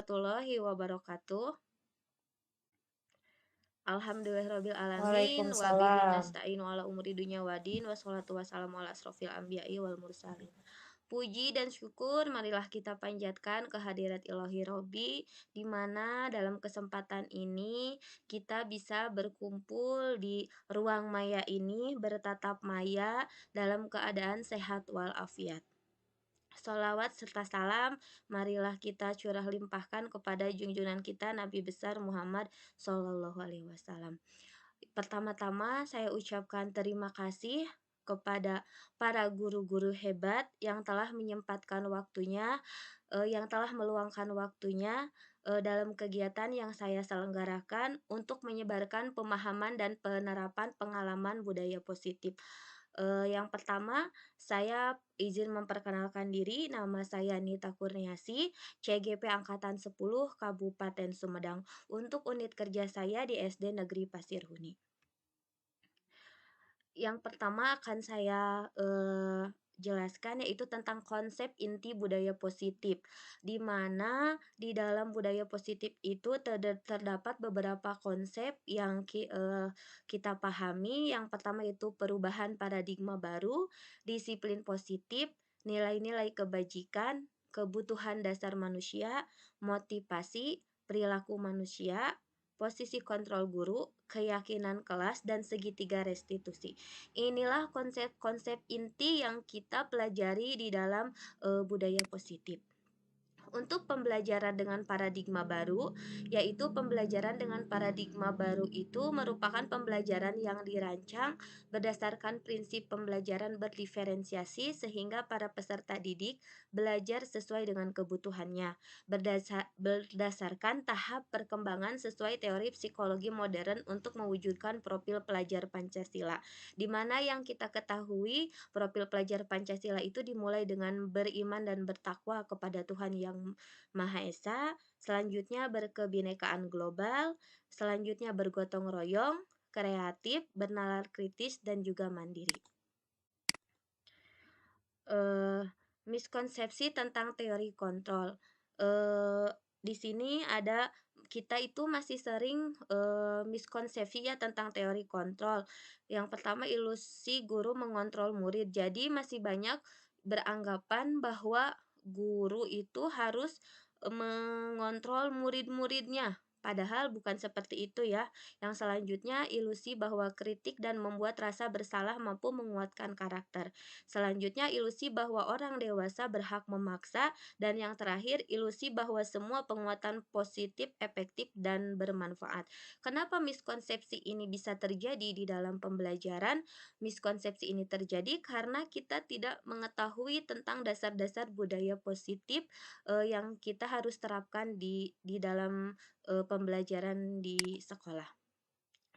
Warahmatullahi wabarakatuh. Alhamdulillahirabbil alamin wa bihi Waalaikumsalam. nasta'inu ala umuri dunya wadin wassalatu wassalamu ala asrofil anbiya'i wal mursalin. Puji dan syukur marilah kita panjatkan kehadirat Ilahi Robbi, di mana dalam kesempatan ini kita bisa berkumpul di ruang maya ini bertatap maya dalam keadaan sehat walafiat. Sholawat serta salam marilah kita curah limpahkan kepada junjungan kita Nabi besar Muhammad Shallallahu Alaihi Wasallam. Pertama-tama saya ucapkan terima kasih kepada para guru-guru hebat yang telah menyempatkan waktunya, yang telah meluangkan waktunya dalam kegiatan yang saya selenggarakan untuk menyebarkan pemahaman dan penerapan pengalaman budaya positif. Yang pertama, saya izin memperkenalkan diri, nama saya Nita Kurniasi, CGP Angkatan 10 Kabupaten Sumedang. Untuk unit kerja saya di SD Negeri Pasir Huni. Yang pertama akan saya jelaskan yaitu tentang konsep inti budaya positif, di mana di dalam budaya positif itu terdapat beberapa konsep yang kita pahami. Yang pertama itu perubahan paradigma baru, disiplin positif, nilai-nilai kebajikan, kebutuhan dasar manusia, motivasi, perilaku manusia, posisi kontrol guru, keyakinan kelas, dan segitiga restitusi. Inilah konsep-konsep inti yang kita pelajari di dalam budaya positif. Untuk pembelajaran dengan paradigma baru, yaitu pembelajaran dengan paradigma baru itu merupakan pembelajaran yang dirancang berdasarkan prinsip pembelajaran berdiferensiasi sehingga para peserta didik belajar sesuai dengan kebutuhannya, berdasarkan tahap perkembangan sesuai teori psikologi modern untuk mewujudkan profil pelajar Pancasila, di mana yang kita ketahui profil pelajar Pancasila itu dimulai dengan beriman dan bertakwa kepada Tuhan Yang Maha Esa, selanjutnya berkebinekaan global, selanjutnya bergotong royong, kreatif, bernalar kritis, dan juga mandiri. Miskonsepsi tentang teori kontrol. Eee, di sini ada kita itu masih sering, miskonsepsi ya tentang teori kontrol. Yang pertama ilusi guru mengontrol murid. Jadi masih banyak beranggapan bahwa guru itu harus, mengontrol murid-muridnya. Padahal bukan seperti itu ya. Yang selanjutnya ilusi bahwa kritik dan membuat rasa bersalah mampu menguatkan karakter. Selanjutnya, ilusi bahwa orang dewasa berhak memaksa, dan yang terakhir, ilusi bahwa semua penguatan positif, efektif, dan bermanfaat. Kenapa miskonsepsi ini bisa terjadi di dalam pembelajaran? Miskonsepsi ini terjadi karena kita tidak mengetahui tentang dasar-dasar budaya positif yang kita harus terapkan di dalam pembelajaran di sekolah.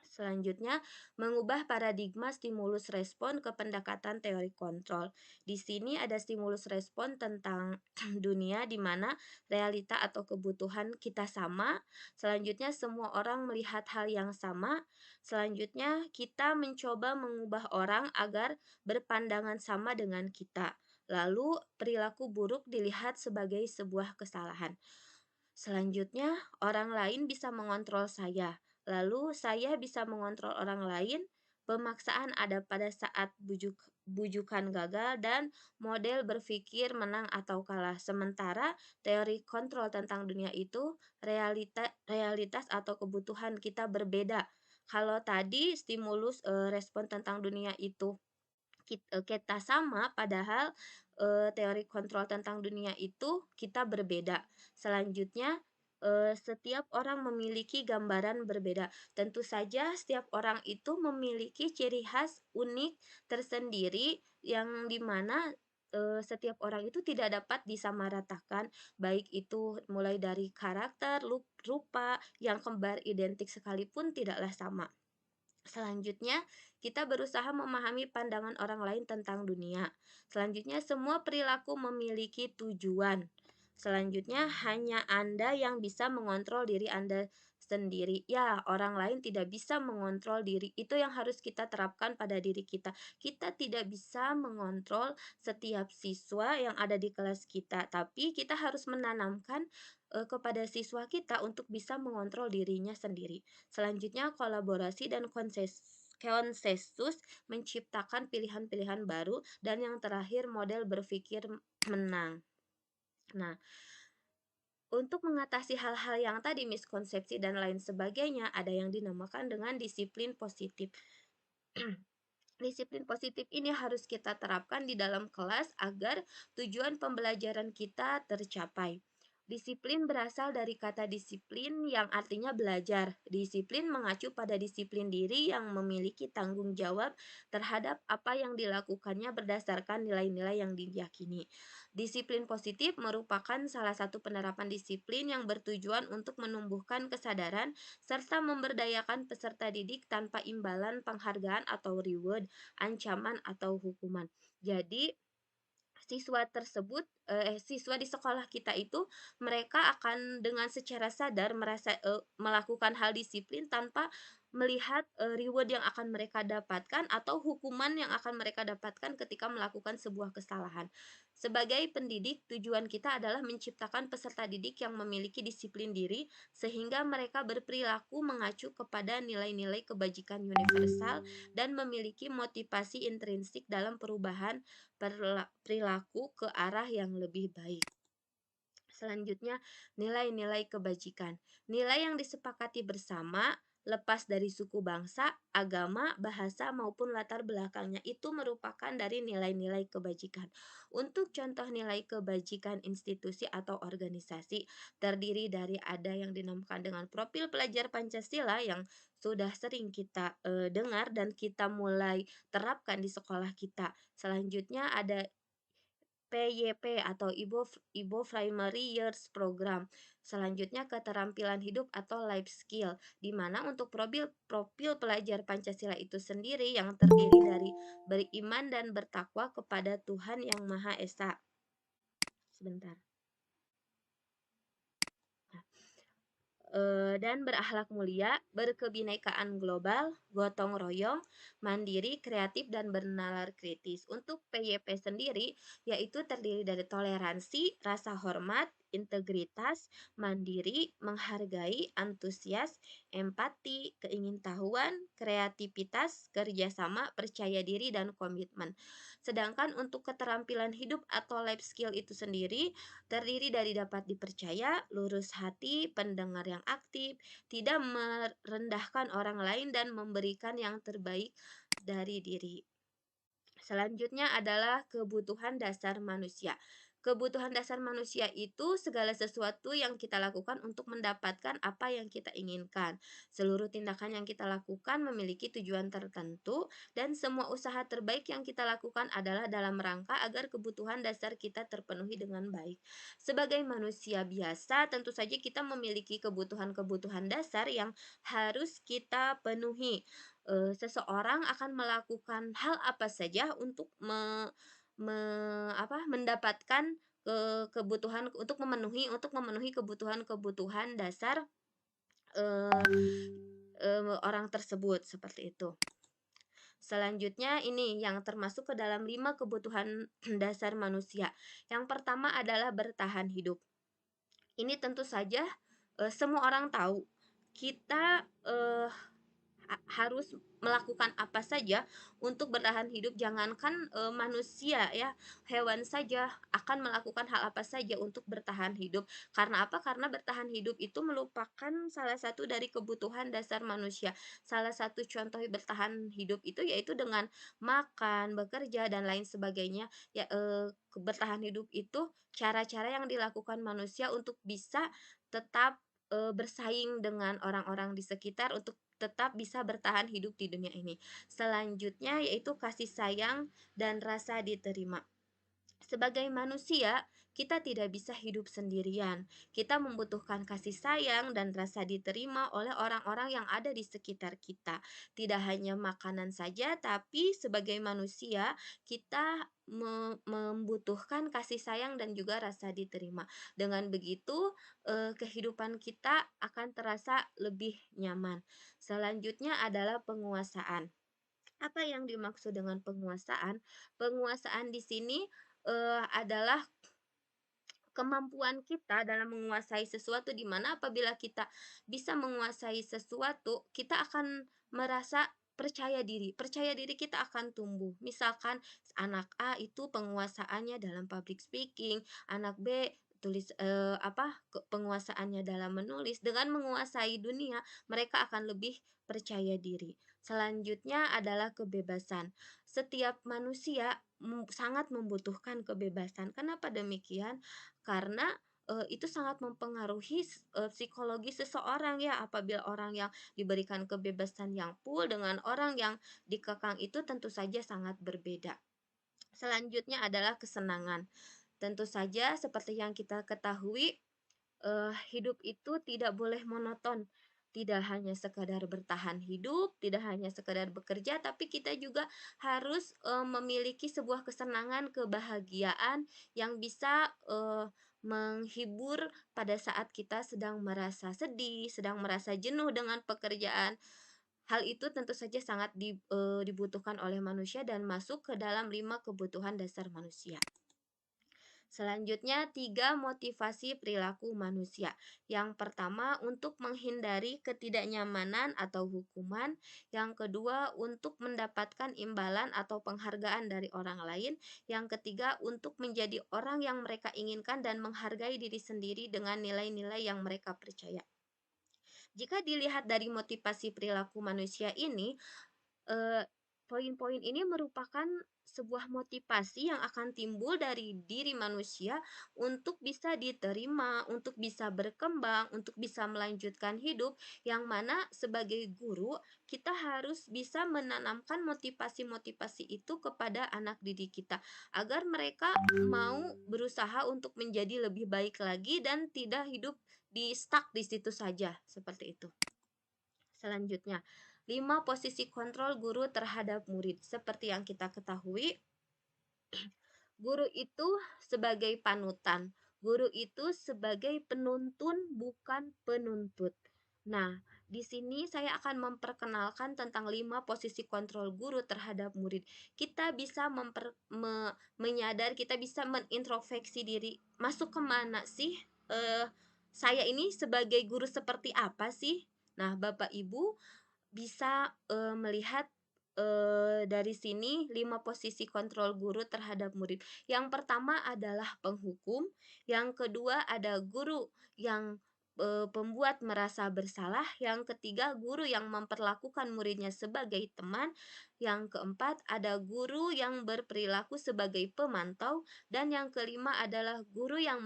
Selanjutnya, mengubah paradigma stimulus respon ke pendekatan teori kontrol. Di sini ada stimulus respon tentang dunia di mana realita atau kebutuhan kita sama. Selanjutnya, semua orang melihat hal yang sama. Selanjutnya, kita mencoba mengubah orang agar berpandangan sama dengan kita. Lalu, perilaku buruk dilihat sebagai sebuah kesalahan. Selanjutnya, orang lain bisa mengontrol saya. Lalu saya bisa mengontrol orang lain. Pemaksaan ada pada saat bujukan gagal dan model berpikir menang atau kalah. Sementara teori kontrol tentang dunia itu realitas atau kebutuhan kita berbeda. Kalau tadi stimulus respon tentang dunia itu kita sama, padahal, teori kontrol tentang dunia itu kita berbeda. Selanjutnya, setiap orang memiliki gambaran berbeda. Tentu saja setiap orang itu memiliki ciri khas unik tersendiri yang dimana setiap orang itu tidak dapat disamaratakan, baik itu mulai dari karakter, rupa, yang kembar identik sekalipun tidaklah sama. Selanjutnya, kita berusaha memahami pandangan orang lain tentang dunia. Selanjutnya, semua perilaku memiliki tujuan. Selanjutnya, hanya Anda yang bisa mengontrol diri Anda sendiri. Ya, orang lain tidak bisa mengontrol diri. Itu yang harus kita terapkan pada diri kita. Kita tidak bisa mengontrol setiap siswa yang ada di kelas kita, tapi kita harus menanamkan kepada siswa kita untuk bisa mengontrol dirinya sendiri. Selanjutnya, kolaborasi dan konsensus menciptakan pilihan-pilihan baru, dan yang terakhir model berpikir menang. Nah, untuk mengatasi hal-hal yang tadi miskonsepsi dan lain sebagainya, ada yang dinamakan dengan disiplin positif. Disiplin positif ini harus kita terapkan di dalam kelas agar tujuan pembelajaran kita tercapai. Disiplin berasal dari kata disiplin yang artinya belajar. Disiplin mengacu pada disiplin diri yang memiliki tanggung jawab terhadap apa yang dilakukannya berdasarkan nilai-nilai yang diyakini. Disiplin positif merupakan salah satu penerapan disiplin yang bertujuan untuk menumbuhkan kesadaran serta memberdayakan peserta didik tanpa imbalan penghargaan atau reward, ancaman atau hukuman. Jadi, siswa di sekolah kita itu mereka akan dengan secara sadar melakukan hal disiplin tanpa melihat reward yang akan mereka dapatkan atau hukuman yang akan mereka dapatkan ketika melakukan sebuah kesalahan. Sebagai pendidik, tujuan kita adalah menciptakan peserta didik yang memiliki disiplin diri sehingga mereka berperilaku mengacu kepada nilai-nilai kebajikan universal dan memiliki motivasi intrinsik dalam perubahan perilaku ke arah yang lebih baik. Selanjutnya, nilai-nilai kebajikan. Nilai yang disepakati bersama, lepas dari suku bangsa, agama, bahasa, maupun latar belakangnya itu merupakan dari nilai-nilai kebajikan. Untuk contoh nilai kebajikan institusi atau organisasi, terdiri dari ada yang dinamakan dengan profil pelajar Pancasila yang sudah sering kita dengar dan kita mulai terapkan di sekolah kita. Selanjutnya ada PYP atau Ibo Primary Years Program. Selanjutnya keterampilan hidup atau life skill, di mana untuk profil pelajar Pancasila itu sendiri yang terdiri dari beriman dan bertakwa kepada Tuhan Yang Maha Esa. Sebentar. dan berakhlak mulia, berkebinekaan global, gotong royong, mandiri, kreatif, dan bernalar kritis. Untuk PYP sendiri, yaitu terdiri dari toleransi, rasa hormat, integritas, mandiri, menghargai, antusias, empati, keingintahuan, kreativitas, kerjasama, percaya diri, dan komitmen. Sedangkan untuk keterampilan hidup atau life skill itu sendiri, terdiri dari dapat dipercaya, lurus hati, pendengar yang aktif, tidak merendahkan orang lain, dan memberikan yang terbaik dari diri. Selanjutnya adalah kebutuhan dasar manusia. Kebutuhan dasar manusia itu segala sesuatu yang kita lakukan untuk mendapatkan apa yang kita inginkan. Seluruh tindakan yang kita lakukan memiliki tujuan tertentu, dan semua usaha terbaik yang kita lakukan adalah dalam rangka agar kebutuhan dasar kita terpenuhi dengan baik. Sebagai manusia biasa, tentu saja kita memiliki kebutuhan-kebutuhan dasar yang harus kita penuhi. Seseorang akan melakukan hal apa saja untuk mendapatkan kebutuhan untuk memenuhi kebutuhan-kebutuhan dasar, eee orang tersebut, seperti itu. Selanjutnya ini yang termasuk ke dalam 5 kebutuhan dasar manusia. Yang pertama adalah bertahan hidup. Ini tentu saja, semua orang tahu, kita, harus melakukan apa saja untuk bertahan hidup. Jangankan, manusia ya, hewan saja akan melakukan hal apa saja untuk bertahan hidup. Karena apa? Karena bertahan hidup itu merupakan salah satu dari kebutuhan dasar manusia. Salah satu contoh bertahan hidup itu yaitu dengan makan, bekerja, dan lain sebagainya. Ya, bertahan hidup itu cara-cara yang dilakukan manusia untuk bisa tetap, bersaing dengan orang-orang di sekitar untuk tetap bisa bertahan hidup di dunia ini. Selanjutnya yaitu kasih sayang dan rasa diterima. Sebagai manusia, kita tidak bisa hidup sendirian. Kita membutuhkan kasih sayang dan rasa diterima oleh orang-orang yang ada di sekitar kita. Tidak hanya makanan saja, tapi sebagai manusia, kita membutuhkan kasih sayang dan juga rasa diterima. Dengan begitu, kehidupan kita akan terasa lebih nyaman. Selanjutnya adalah penguasaan. Apa yang dimaksud dengan penguasaan? Penguasaan di sini adalah kemampuan kita dalam menguasai sesuatu, di mana apabila kita bisa menguasai sesuatu, kita akan merasa percaya diri. Percaya diri kita akan tumbuh. Misalkan anak A itu penguasaannya dalam public speaking, anak B penguasaannya dalam menulis. Dengan menguasai dunia, mereka akan lebih percaya diri. Selanjutnya adalah kebebasan. Setiap manusia sangat membutuhkan kebebasan. Kenapa demikian? Karena, itu sangat mempengaruhi psikologi seseorang ya, apabila orang yang diberikan kebebasan yang full dengan orang yang dikekang itu tentu saja sangat berbeda. Selanjutnya adalah kesenangan. Tentu saja seperti yang kita ketahui, hidup itu tidak boleh monoton. Tidak hanya sekadar bertahan hidup, tidak hanya sekadar bekerja, tapi kita juga harus, memiliki sebuah kesenangan, kebahagiaan yang bisa, menghibur pada saat kita sedang merasa sedih, sedang merasa jenuh dengan pekerjaan. Hal itu tentu saja sangat dibutuhkan oleh manusia dan masuk ke dalam 5 kebutuhan dasar manusia. Selanjutnya, 3 motivasi perilaku manusia. Yang pertama, untuk menghindari ketidaknyamanan atau hukuman. Yang kedua, untuk mendapatkan imbalan atau penghargaan dari orang lain. Yang ketiga, untuk menjadi orang yang mereka inginkan dan menghargai diri sendiri dengan nilai-nilai yang mereka percaya. Jika dilihat dari motivasi perilaku manusia ini, poin-poin ini merupakan sebuah motivasi yang akan timbul dari diri manusia untuk bisa diterima, untuk bisa berkembang, untuk bisa melanjutkan hidup, yang mana sebagai guru kita harus bisa menanamkan motivasi-motivasi itu kepada anak didik kita agar mereka mau berusaha untuk menjadi lebih baik lagi dan tidak hidup di stuck di situ saja, seperti itu. Selanjutnya, 5 posisi kontrol guru terhadap murid. Seperti yang kita ketahui, guru itu sebagai panutan. Guru itu sebagai penuntun bukan penuntut. Nah, di sini saya akan memperkenalkan tentang 5 posisi kontrol guru terhadap murid. Kita bisa menyadar, kita bisa menintrospeksi diri, masuk kemana sih? Saya ini sebagai guru seperti apa sih? Nah, Bapak Ibu bisa melihat dari sini 5 posisi kontrol guru terhadap murid. Yang pertama adalah penghukum, yang kedua ada guru yang pembuat merasa bersalah, yang ketiga guru yang memperlakukan muridnya sebagai teman, yang keempat ada guru yang berperilaku sebagai pemantau, dan yang kelima adalah guru yang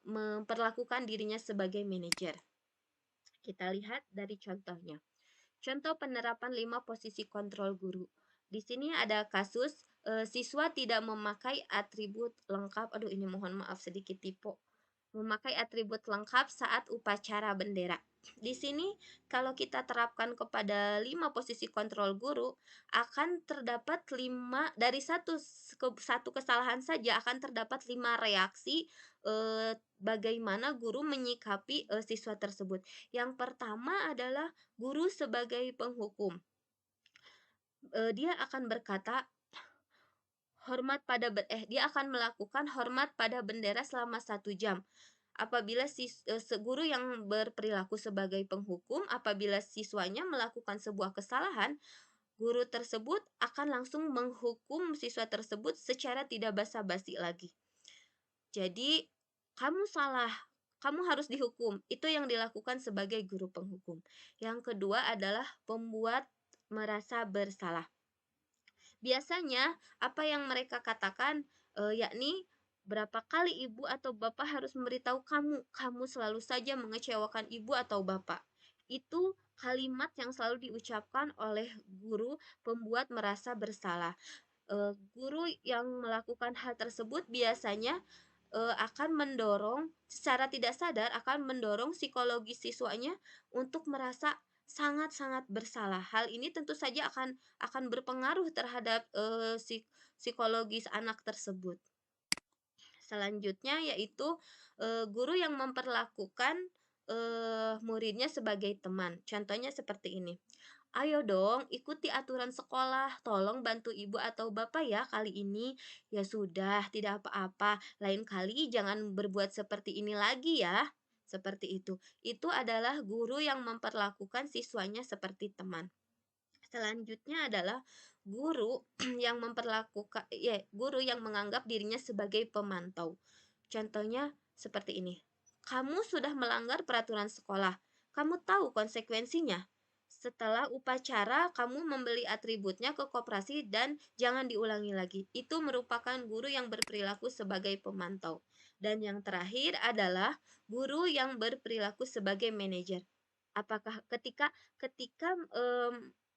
memperlakukan dirinya sebagai manajer. Kita lihat dari contohnya. Contoh penerapan 5 posisi kontrol guru. Di sini ada kasus siswa tidak memakai atribut lengkap. Aduh, ini mohon maaf sedikit tipe. Memakai atribut lengkap saat upacara bendera. Di sini kalau kita terapkan kepada 5 posisi kontrol guru, akan terdapat 5 dari satu kesalahan saja akan terdapat 5 reaksi bagaimana guru menyikapi siswa tersebut. Yang pertama adalah guru sebagai penghukum. Dia akan berkata dia akan melakukan hormat pada bendera selama 1 jam. Apabila guru yang berperilaku sebagai penghukum, apabila siswanya melakukan sebuah kesalahan, guru tersebut akan langsung menghukum siswa tersebut secara tidak basa-basi lagi. Jadi, kamu salah, kamu harus dihukum. Itu yang dilakukan sebagai guru penghukum. Yang kedua adalah pembuat merasa bersalah. Biasanya apa yang mereka katakan yakni berapa kali ibu atau bapak harus memberitahu kamu selalu saja mengecewakan ibu atau bapak. Itu kalimat yang selalu diucapkan oleh guru pembuat merasa bersalah. Guru yang melakukan hal tersebut biasanya akan mendorong secara tidak sadar akan mendorong psikologi siswanya untuk merasa sangat-sangat bersalah. Hal ini tentu saja akan berpengaruh terhadap psikologis anak tersebut. Selanjutnya yaitu guru yang memperlakukan muridnya sebagai teman. Contohnya seperti ini. Ayo dong, ikuti aturan sekolah. Tolong bantu ibu atau bapak ya kali ini. Ya sudah, tidak apa-apa. Lain kali jangan berbuat seperti ini lagi ya. Seperti itu. Itu adalah guru yang memperlakukan siswanya seperti teman. Selanjutnya adalah guru yang guru yang menganggap dirinya sebagai pemantau. Contohnya seperti ini. Kamu sudah melanggar peraturan sekolah. Kamu tahu konsekuensinya. Setelah upacara, kamu membeli atributnya ke koperasi dan jangan diulangi lagi. Itu merupakan guru yang berperilaku sebagai pemantau. Dan yang terakhir adalah guru yang berperilaku sebagai manajer. Apakah ketika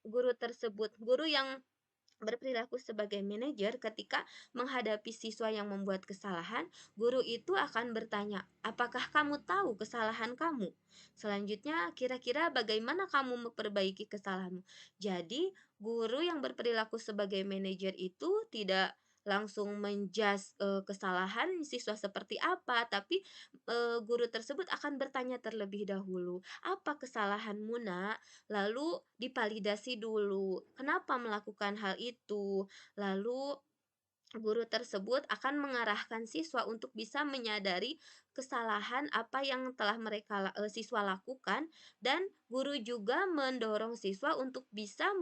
guru yang berperilaku sebagai manajer ketika menghadapi siswa yang membuat kesalahan, guru itu akan bertanya, "Apakah kamu tahu kesalahan kamu? Selanjutnya, kira-kira bagaimana kamu memperbaiki kesalahanmu?" Jadi, guru yang berperilaku sebagai manajer itu tidak langsung menjudge kesalahan siswa seperti apa, tapi guru tersebut akan bertanya terlebih dahulu, "Apa kesalahanmu, Nak?" Lalu divalidasi dulu, kenapa melakukan hal itu. Lalu guru tersebut akan mengarahkan siswa untuk bisa menyadari kesalahan apa yang telah siswa lakukan, dan guru juga mendorong siswa untuk bisa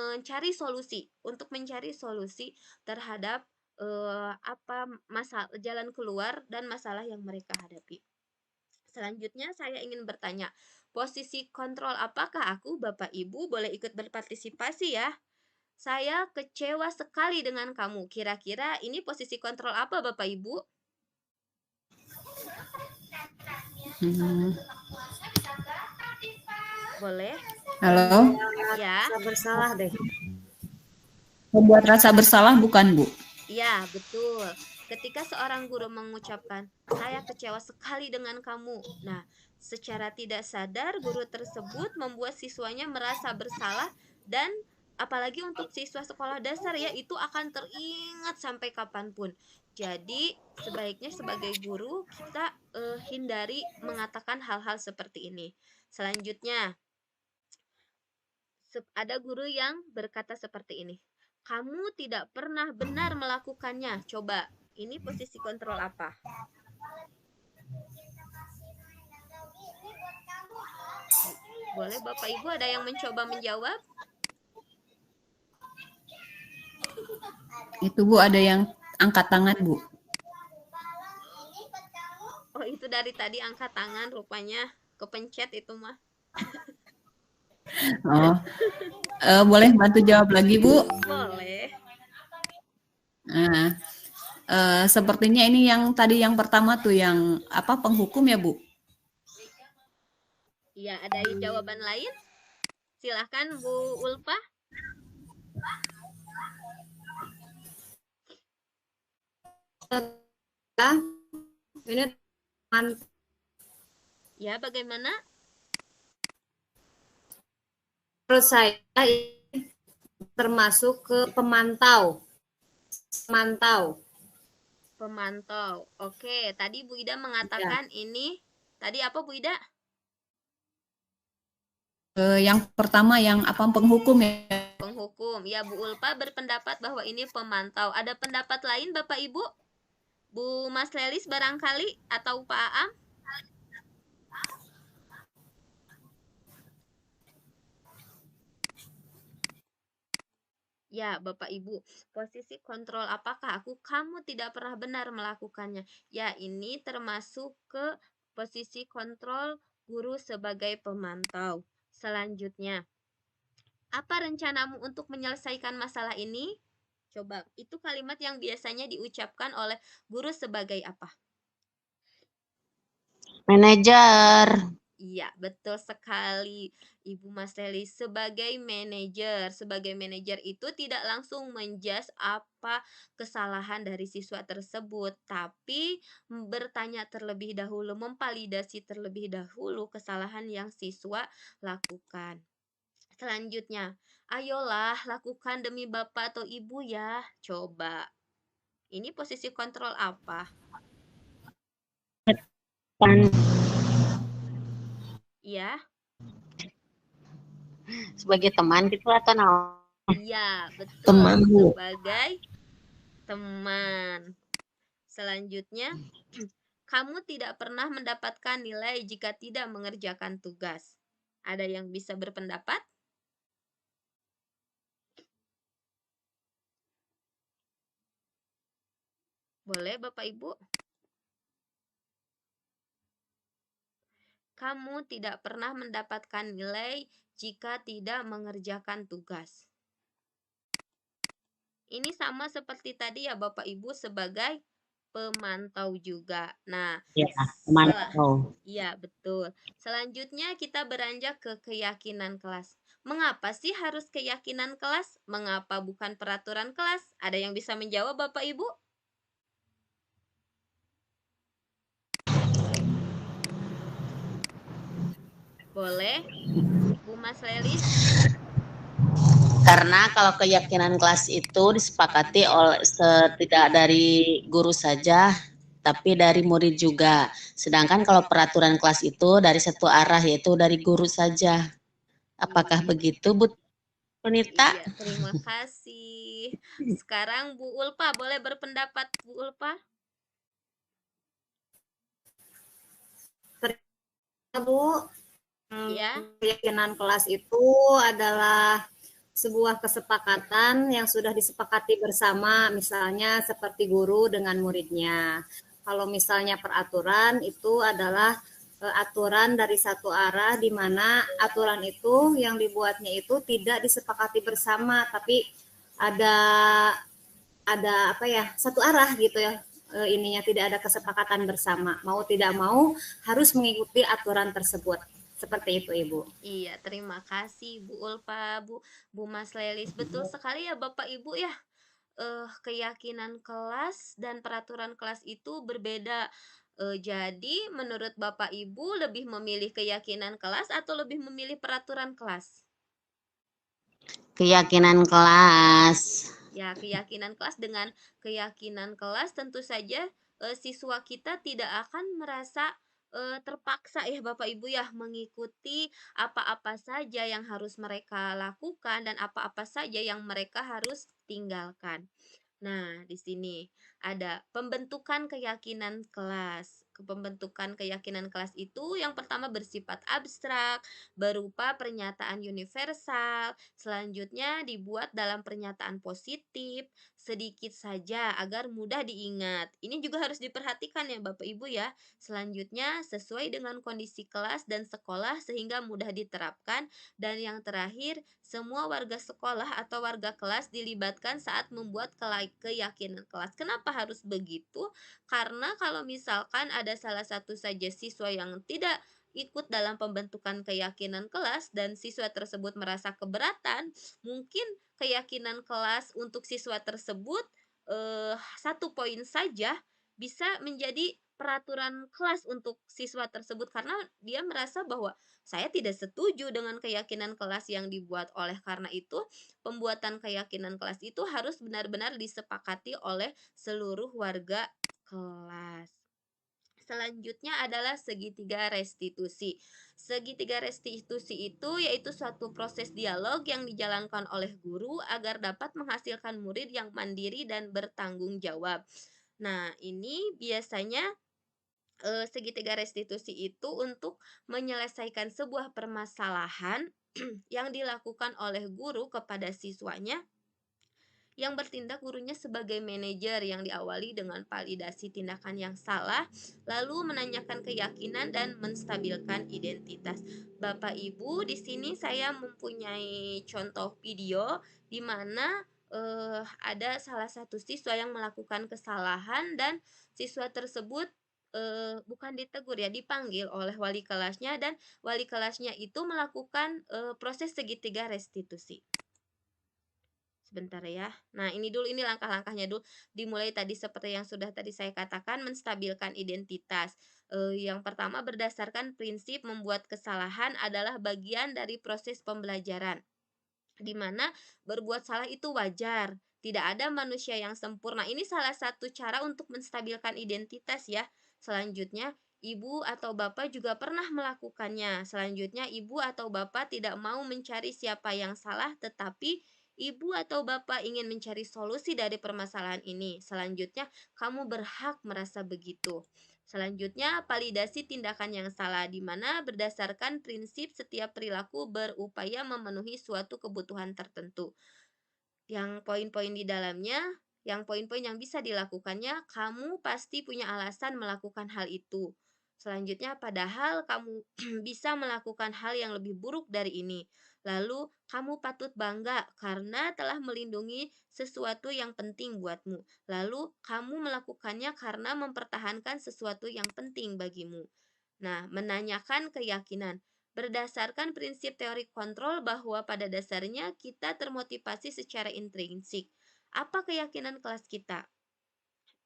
mencari solusi terhadap jalan keluar dan masalah yang mereka hadapi. Selanjutnya saya ingin bertanya, posisi kontrol apakah aku, Bapak Ibu? Boleh ikut berpartisipasi ya. Saya kecewa sekali dengan kamu. Kira-kira ini posisi kontrol apa, Bapak Ibu? Boleh? Halo? Ya. Rasa bersalah deh. Membuat rasa bersalah bukan, Bu? Ya, betul. Ketika seorang guru mengucapkan, "Saya kecewa sekali dengan kamu." Nah, secara tidak sadar guru tersebut membuat siswanya merasa bersalah dan apalagi untuk siswa sekolah dasar ya, itu akan teringat sampai kapanpun. Jadi sebaiknya sebagai guru kita hindari mengatakan hal-hal seperti ini. Selanjutnya, ada guru yang berkata seperti ini. Kamu tidak pernah benar melakukannya. Coba, ini posisi kontrol apa? Boleh Bapak Ibu ada yang mencoba menjawab? Itu Bu ada yang angkat tangan Bu. Oh, itu dari tadi angkat tangan rupanya kepencet itu mah. Oh, boleh bantu jawab lagi Bu? Boleh. Nah, sepertinya ini yang tadi yang pertama tuh yang apa penghukum ya Bu? Iya, ada jawaban lain? Silahkan Bu Ulfa. Ini teman Ya, bagaimana? menurut saya ini termasuk ke pemantau. Pemantau. Oke, tadi Bu Ida Ya. mengatakan ini. Tadi apa Bu Ida? Yang pertama yang apa penghukum ya? Penghukum. Ya, Bu Ulfa berpendapat bahwa ini pemantau. Ada pendapat lain Bapak Ibu? Bu Mas Lelis barangkali atau Pak Aam? Ya, Bapak Ibu, posisi kontrol apakah kamu tidak pernah benar melakukannya? Ya, ini termasuk ke posisi kontrol guru sebagai pemantau. Selanjutnya, apa rencanamu untuk menyelesaikan masalah ini? Coba, itu kalimat yang biasanya diucapkan oleh guru sebagai apa? Manajer. Iya, betul sekali, Ibu Mas Leli. Sebagai manajer itu tidak langsung menjudge apa kesalahan dari siswa tersebut, tapi bertanya terlebih dahulu, memvalidasi terlebih dahulu kesalahan yang siswa lakukan. Selanjutnya, ayolah lakukan demi Bapak atau Ibu ya. Coba. Ini posisi kontrol apa? Ya. Sebagai teman gitu atau naon? Iya, betul. Teman, Bu. Sebagai teman. Selanjutnya, kamu tidak pernah mendapatkan nilai jika tidak mengerjakan tugas. Ada yang bisa berpendapat? Boleh, Bapak Ibu? Kamu tidak pernah mendapatkan nilai jika tidak mengerjakan tugas. Ini sama seperti tadi ya Bapak Ibu sebagai pemantau juga. Nah, Ya, pemantau. iya betul. Selanjutnya kita beranjak ke keyakinan kelas. Mengapa sih harus keyakinan kelas? Mengapa bukan peraturan kelas? Ada yang bisa menjawab Bapak Ibu? Boleh? Bu Mas Lelis? Karena kalau keyakinan kelas itu disepakati oleh tidak dari guru saja, tapi dari murid juga. Sedangkan kalau peraturan kelas itu dari satu arah, yaitu dari guru saja. Apakah begitu, Bu Nita? Iya, terima kasih. Sekarang Bu Ulfa, boleh berpendapat Bu Ulfa? Bu, Ya. keyakinan kelas itu adalah sebuah kesepakatan yang sudah disepakati bersama, misalnya seperti guru dengan muridnya. Kalau misalnya peraturan itu adalah aturan dari satu arah, di mana aturan itu yang dibuatnya itu tidak disepakati bersama, tapi ada apa ya, satu arah gitu ya, ininya tidak ada kesepakatan bersama. Mau tidak mau harus mengikuti aturan tersebut. Seperti itu, Ibu. Iya, terima kasih Bu Ulfa, Bu Mas Lelis. Betul sekali ya Bapak Ibu ya. Keyakinan kelas dan peraturan kelas itu berbeda. Jadi menurut Bapak Ibu lebih memilih keyakinan kelas atau lebih memilih peraturan kelas? Keyakinan kelas. Ya, keyakinan kelas. Dengan keyakinan kelas tentu saja siswa kita tidak akan merasa terpaksa ya Bapak Ibu ya mengikuti apa-apa saja yang harus mereka lakukan dan apa-apa saja yang mereka harus tinggalkan. Nah, di sini ada pembentukan keyakinan kelas. Pembentukan keyakinan kelas itu yang pertama bersifat abstrak, berupa pernyataan universal, selanjutnya dibuat dalam pernyataan positif, sedikit saja agar mudah diingat. Ini juga harus diperhatikan ya Bapak Ibu ya. Selanjutnya sesuai dengan kondisi kelas dan sekolah sehingga mudah diterapkan. Dan yang terakhir, semua warga sekolah atau warga kelas dilibatkan saat membuat keyakinan kelas. Kenapa harus begitu? Karena kalau misalkan ada salah satu saja siswa yang tidak ikut dalam pembentukan keyakinan kelas dan siswa tersebut merasa keberatan, mungkin keyakinan kelas untuk siswa tersebut 1 poin saja bisa menjadi peraturan kelas untuk siswa tersebut karena dia merasa bahwa saya tidak setuju dengan keyakinan kelas yang dibuat. Oleh karena itu, pembuatan keyakinan kelas itu harus benar-benar disepakati oleh seluruh warga kelas. Selanjutnya adalah segitiga restitusi. Segitiga restitusi itu yaitu suatu proses dialog yang dijalankan oleh guru agar dapat menghasilkan murid yang mandiri dan bertanggung jawab. Nah, ini biasanya segitiga restitusi itu untuk menyelesaikan sebuah permasalahan yang dilakukan oleh guru kepada siswanya yang bertindak gurunya sebagai manajer yang diawali dengan validasi tindakan yang salah, lalu menanyakan keyakinan dan menstabilkan identitas. Bapak Ibu, di sini saya mempunyai contoh video di mana ada salah satu siswa yang melakukan kesalahan dan siswa tersebut bukan ditegur ya, dipanggil oleh wali kelasnya dan wali kelasnya itu melakukan proses segitiga restitusi. Sebentar ya. Nah, ini langkah-langkahnya dulu. Dimulai tadi seperti yang sudah tadi saya katakan, menstabilkan identitas. Yang pertama berdasarkan prinsip membuat kesalahan adalah bagian dari proses pembelajaran. Di mana berbuat salah itu wajar. Tidak ada manusia yang sempurna. Ini salah satu cara untuk menstabilkan identitas ya. Selanjutnya, ibu atau bapak juga pernah melakukannya. Selanjutnya, ibu atau bapak tidak mau mencari siapa yang salah, tetapi ibu atau bapak ingin mencari solusi dari permasalahan ini. Selanjutnya, kamu berhak merasa begitu. Selanjutnya, validasi tindakan yang salah, di mana berdasarkan prinsip setiap perilaku berupaya memenuhi suatu kebutuhan tertentu. Yang poin-poin di dalamnya, yang poin-poin yang bisa dilakukannya, kamu pasti punya alasan melakukan hal itu. Selanjutnya, padahal kamu bisa melakukan hal yang lebih buruk dari ini. Lalu, kamu patut bangga karena telah melindungi sesuatu yang penting buatmu. Lalu, kamu melakukannya karena mempertahankan sesuatu yang penting bagimu. Nah, menanyakan keyakinan. Berdasarkan prinsip teori kontrol bahwa pada dasarnya kita termotivasi secara intrinsik. Apa keyakinan kelas kita?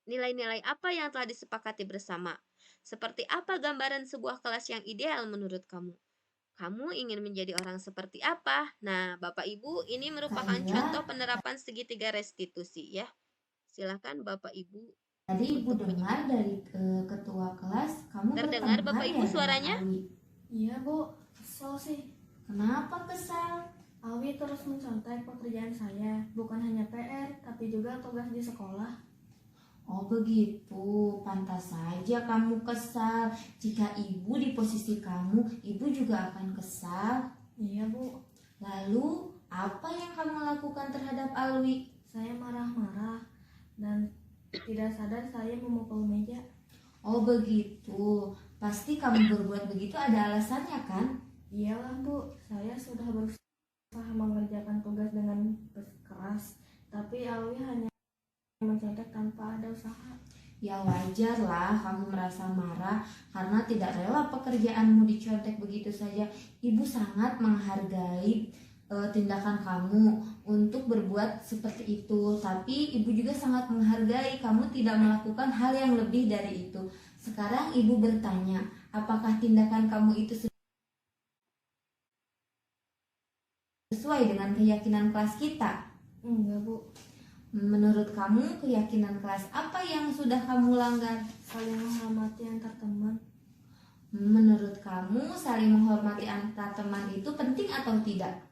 Nilai-nilai apa yang telah disepakati bersama? Seperti apa gambaran sebuah kelas yang ideal menurut kamu? Kamu ingin menjadi orang seperti apa? Nah, Bapak Ibu, ini merupakan contoh penerapan segitiga restitusi ya. Silakan Bapak Ibu. Tadi Ibu dengar dari ketua kelas, kamu terdengar Bapak Ibu suaranya? Iya Bu, kesel sih. Kenapa kesal? Awi terus mencontek pekerjaan saya, bukan hanya PR, tapi juga tugas di sekolah. Oh begitu, pantas saja kamu kesal. Jika ibu di posisi kamu, ibu juga akan kesal. Iya Bu. Lalu, apa yang kamu lakukan terhadap Alwi? Saya marah-marah dan tidak sadar saya memukul meja. Oh begitu, pasti kamu berbuat begitu ada alasannya kan? Iyalah Bu, saya sudah berusaha mengerjakan tugas dengan keras, tapi Awi hanya mencontek tanpa ada usaha. Ya wajarlah kamu merasa marah karena tidak rela pekerjaanmu dicontek begitu saja. Ibu sangat menghargai tindakan kamu untuk berbuat seperti itu, tapi ibu juga sangat menghargai kamu tidak melakukan hal yang lebih dari itu. Sekarang ibu bertanya, apakah tindakan kamu itu sesuai dengan keyakinan kelas kita? Enggak, Bu. Menurut kamu, keyakinan kelas apa yang sudah kamu langgar? Saling menghormati antar teman. Menurut kamu, saling menghormati antar teman itu penting atau tidak?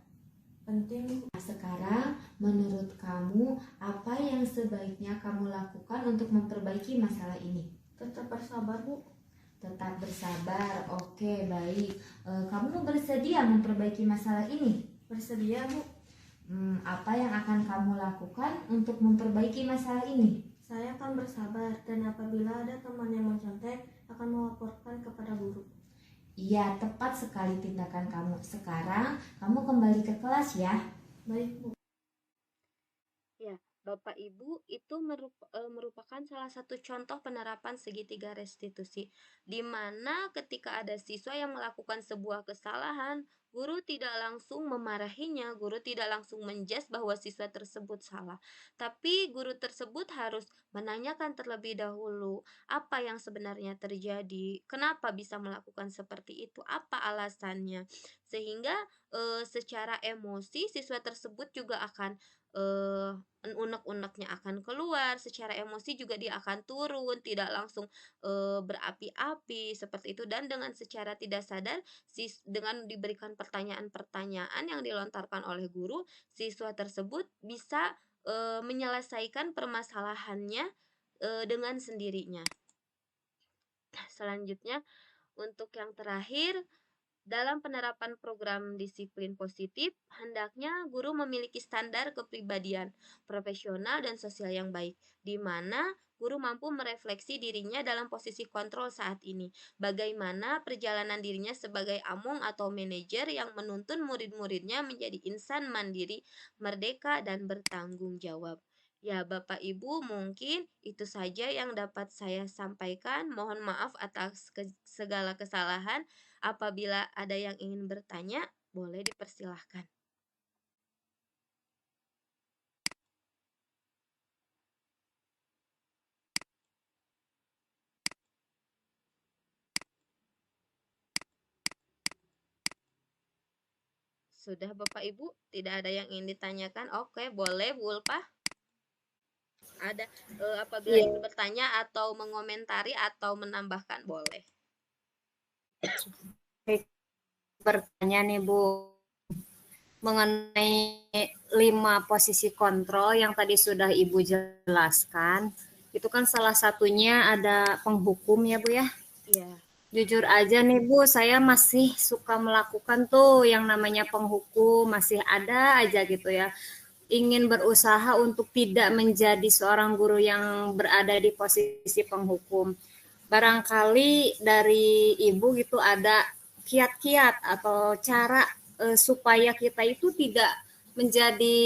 Penting, Bu. Nah, sekarang, menurut kamu, apa yang sebaiknya kamu lakukan untuk memperbaiki masalah ini? Tetap bersabar, Bu. Tetap bersabar. Oke, baik. Kamu bersedia memperbaiki masalah ini? Bersedia, Bu. Apa yang akan kamu lakukan untuk memperbaiki masalah ini? Saya akan bersabar dan apabila ada teman yang mencontek akan melaporkan kepada guru. Iya, tepat sekali tindakan kamu. Sekarang, kamu kembali ke kelas ya. Baik, Bu. Ya, Bapak Ibu, itu merupakan salah satu contoh penerapan segitiga restitusi, di mana ketika ada siswa yang melakukan sebuah kesalahan, guru tidak langsung memarahinya, guru tidak langsung menjudge bahwa siswa tersebut salah, tapi guru tersebut harus menanyakan terlebih dahulu apa yang sebenarnya terjadi, kenapa bisa melakukan seperti itu, apa alasannya, sehingga secara emosi siswa tersebut juga akan eh, unek-uneknya akan keluar, secara emosi juga dia akan turun, tidak langsung berapi-api seperti itu, dan dengan secara tidak sadar dengan diberikan pertanyaan-pertanyaan yang dilontarkan oleh guru, siswa tersebut bisa menyelesaikan permasalahannya dengan sendirinya. Selanjutnya, untuk yang terakhir, dalam penerapan program disiplin positif, hendaknya guru memiliki standar kepribadian, profesional, dan sosial yang baik, di mana guru mampu merefleksi dirinya dalam posisi kontrol saat ini. Bagaimana perjalanan dirinya sebagai among atau manajer yang menuntun murid-muridnya menjadi insan mandiri, merdeka, dan bertanggung jawab. Ya, Bapak Ibu, mungkin itu saja yang dapat saya sampaikan. Mohon maaf atas segala kesalahan. Apabila ada yang ingin bertanya, boleh dipersilahkan. Sudah Bapak Ibu, tidak ada yang ingin ditanyakan? Oke, boleh Bu Ulfa. Ada apabila Iya. ingin bertanya atau mengomentari atau menambahkan, boleh. Bertanya nih Bu, mengenai 5 posisi kontrol yang tadi sudah Ibu jelaskan, itu kan salah satunya ada penghukum ya Bu ya. Iya. Jujur aja nih Bu, saya masih suka melakukan tuh yang namanya penghukum, masih ada aja gitu ya. Ingin berusaha untuk tidak menjadi seorang guru yang berada di posisi penghukum. Barangkali dari Ibu gitu ada kiat-kiat atau cara supaya kita itu tidak menjadi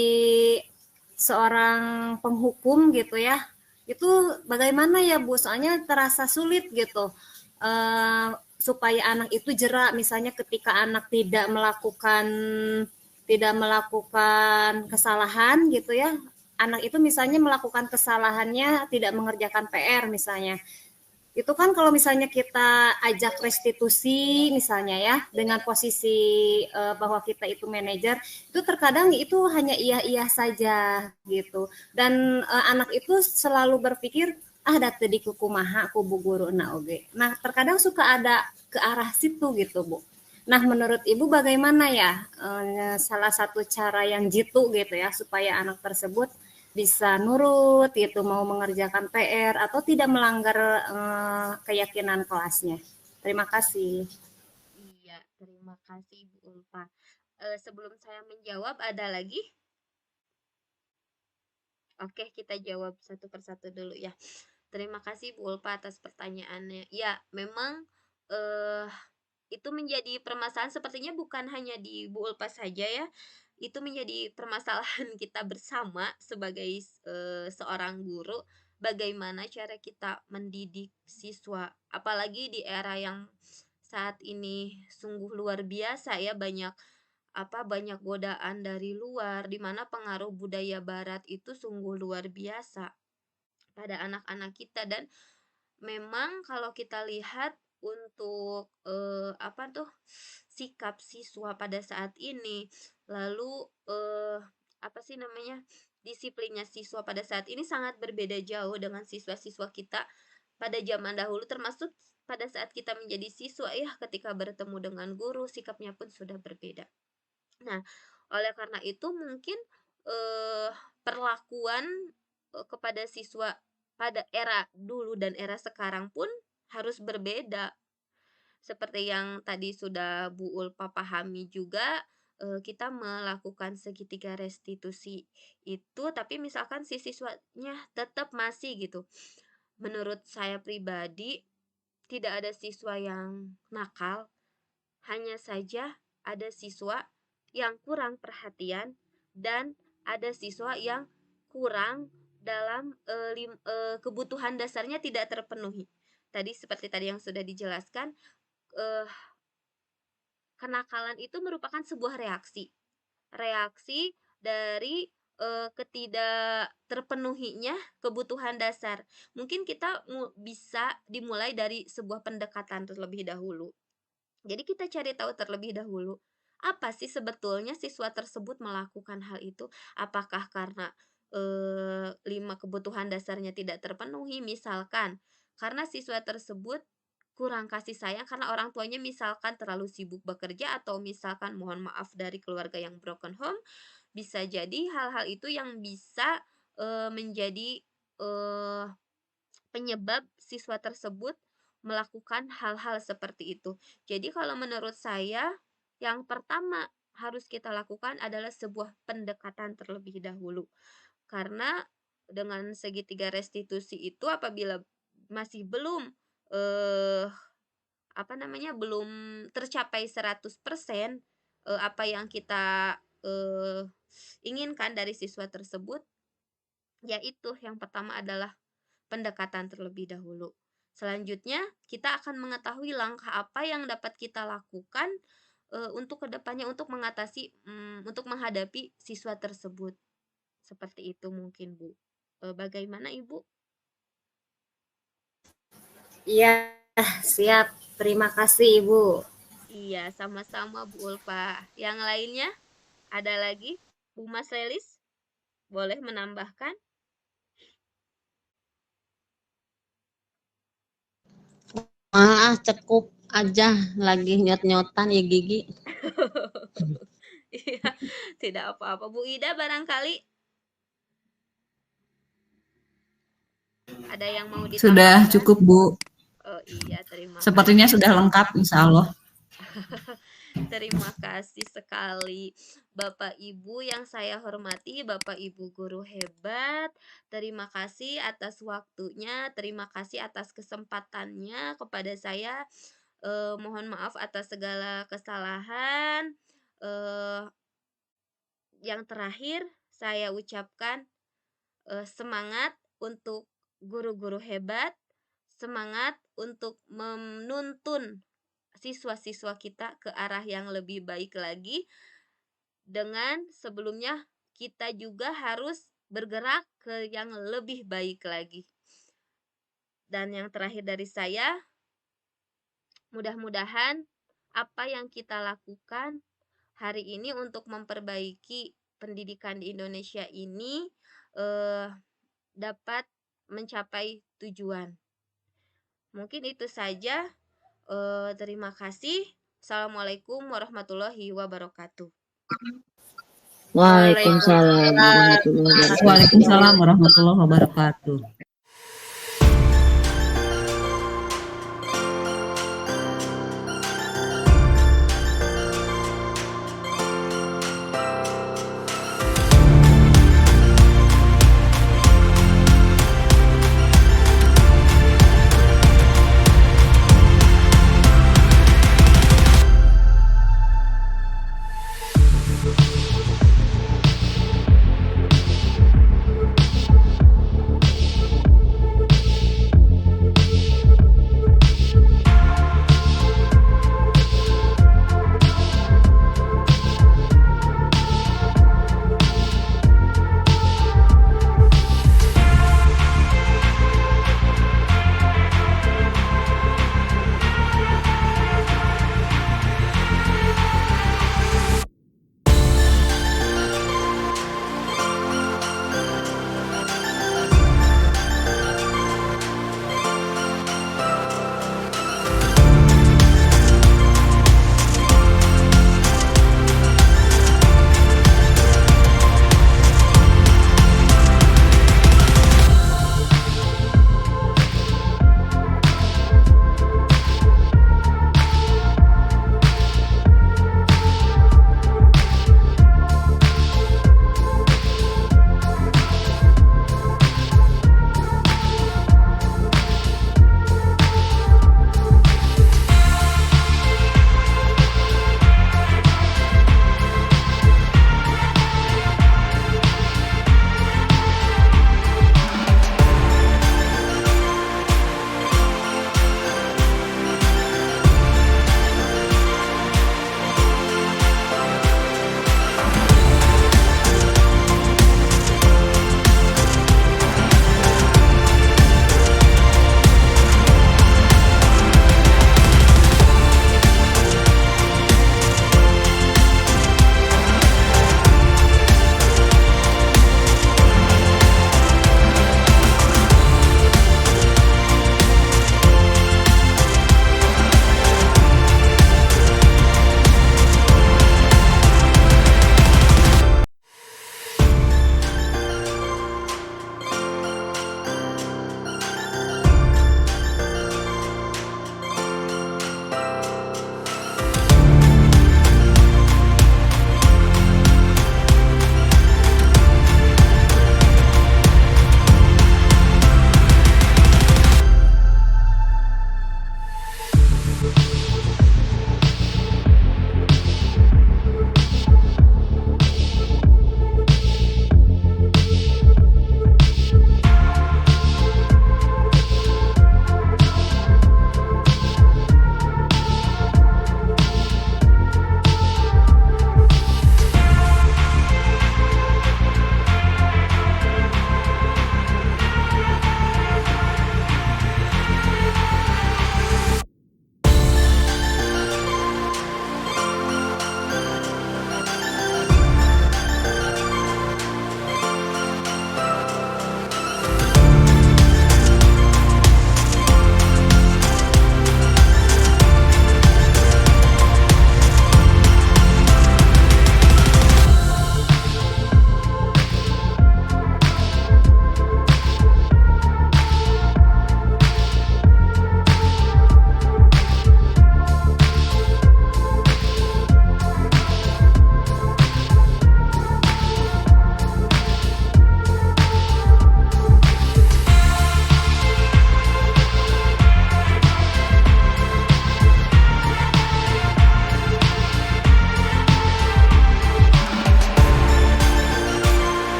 seorang penghukum gitu ya. Itu bagaimana ya Bu? Soalnya terasa sulit gitu. Supaya anak itu jerak, misalnya ketika anak tidak melakukan kesalahan gitu ya. Anak itu misalnya melakukan kesalahannya tidak mengerjakan PR misalnya. Itu kan kalau misalnya kita ajak restitusi misalnya ya dengan posisi bahwa kita itu manajer, itu terkadang itu hanya iya-iya saja gitu. Dan anak itu selalu berpikir datu di kumaha kubu guru na oge. Nah, terkadang suka ada ke arah situ gitu, Bu. Nah, menurut Ibu bagaimana ya salah satu cara yang jitu gitu ya supaya anak tersebut bisa nurut gitu, mau mengerjakan PR atau tidak melanggar keyakinan kelasnya. Terima kasih. Iya, terima kasih Bu Ulfa. Sebelum saya menjawab, ada lagi? Oke, kita jawab satu persatu dulu ya. Terima kasih Bu Ulfa atas pertanyaannya. Ya, memang itu menjadi permasalahan, sepertinya bukan hanya di Bu Ulfa saja ya. Itu menjadi permasalahan kita bersama sebagai seorang guru, bagaimana cara kita mendidik siswa, apalagi di era yang saat ini sungguh luar biasa ya, banyak godaan dari luar, di mana pengaruh budaya barat itu sungguh luar biasa pada anak-anak kita. Dan memang kalau kita lihat untuk sikap siswa pada saat ini, Lalu apa sih namanya, disiplinnya siswa pada saat ini sangat berbeda jauh dengan siswa-siswa kita pada zaman dahulu, termasuk pada saat kita menjadi siswa ya, ketika bertemu dengan guru sikapnya pun sudah berbeda. Nah, oleh karena itu mungkin perlakuan kepada siswa pada era dulu dan era sekarang pun harus berbeda. Seperti yang tadi sudah Bu Ulfa pahami juga, kita melakukan segitiga restitusi itu, tapi misalkan si siswanya tetap masih gitu. Menurut saya pribadi, tidak ada siswa yang nakal, hanya saja ada siswa yang kurang perhatian dan ada siswa yang kurang dalam kebutuhan dasarnya tidak terpenuhi. Tadi seperti tadi yang sudah dijelaskan, kenakalan itu merupakan sebuah reaksi dari ketidak terpenuhinya kebutuhan dasar. Mungkin kita bisa dimulai dari sebuah pendekatan terlebih dahulu. Jadi kita cari tahu terlebih dahulu, apa sih sebetulnya siswa tersebut melakukan hal itu? Apakah karena 5 kebutuhan dasarnya tidak terpenuhi, misalkan karena siswa tersebut kurang kasih sayang karena orang tuanya misalkan terlalu sibuk bekerja, atau misalkan mohon maaf dari keluarga yang broken home. Bisa jadi hal-hal itu yang bisa menjadi penyebab siswa tersebut melakukan hal-hal seperti itu. Jadi kalau menurut saya, yang pertama harus kita lakukan adalah sebuah pendekatan terlebih dahulu. Karena dengan segitiga restitusi itu, apabila masih belum belum tercapai 100% apa yang kita inginkan dari siswa tersebut, yaitu yang pertama adalah pendekatan terlebih dahulu. Selanjutnya, kita akan mengetahui langkah apa yang dapat kita lakukan untuk kedepannya untuk untuk menghadapi siswa tersebut. Seperti itu mungkin, Bu. Bagaimana Ibu? Iya, siap. Terima kasih, Ibu. Iya, sama-sama Bu Ulfa. Yang lainnya ada lagi? Bu Mas Lelis, boleh menambahkan? Cukup aja, lagi nyot-nyotan ya gigi. Iya, tidak apa-apa. Bu Ida barangkali ada yang mau ditambahkan? Sudah cukup, Bu. Oh iya, terima kasih. Sepertinya sudah lengkap, insya Allah. Terima kasih sekali Bapak Ibu yang saya hormati, Bapak Ibu guru hebat. Terima kasih atas waktunya, terima kasih atas kesempatannya kepada saya. Mohon maaf atas segala kesalahan. Yang terakhir saya ucapkan semangat untuk guru-guru hebat, semangat untuk menuntun siswa-siswa kita ke arah yang lebih baik lagi. Dengan sebelumnya kita juga harus bergerak ke yang lebih baik lagi. Dan yang terakhir dari saya, mudah-mudahan apa yang kita lakukan hari ini untuk memperbaiki pendidikan di Indonesia ini dapat mencapai tujuan. Mungkin itu saja. Terima kasih. Assalamualaikum warahmatullahi wabarakatuh. Waalaikumsalam warahmatullahi wabarakatuh. Waalaikumsalam warahmatullahi wabarakatuh.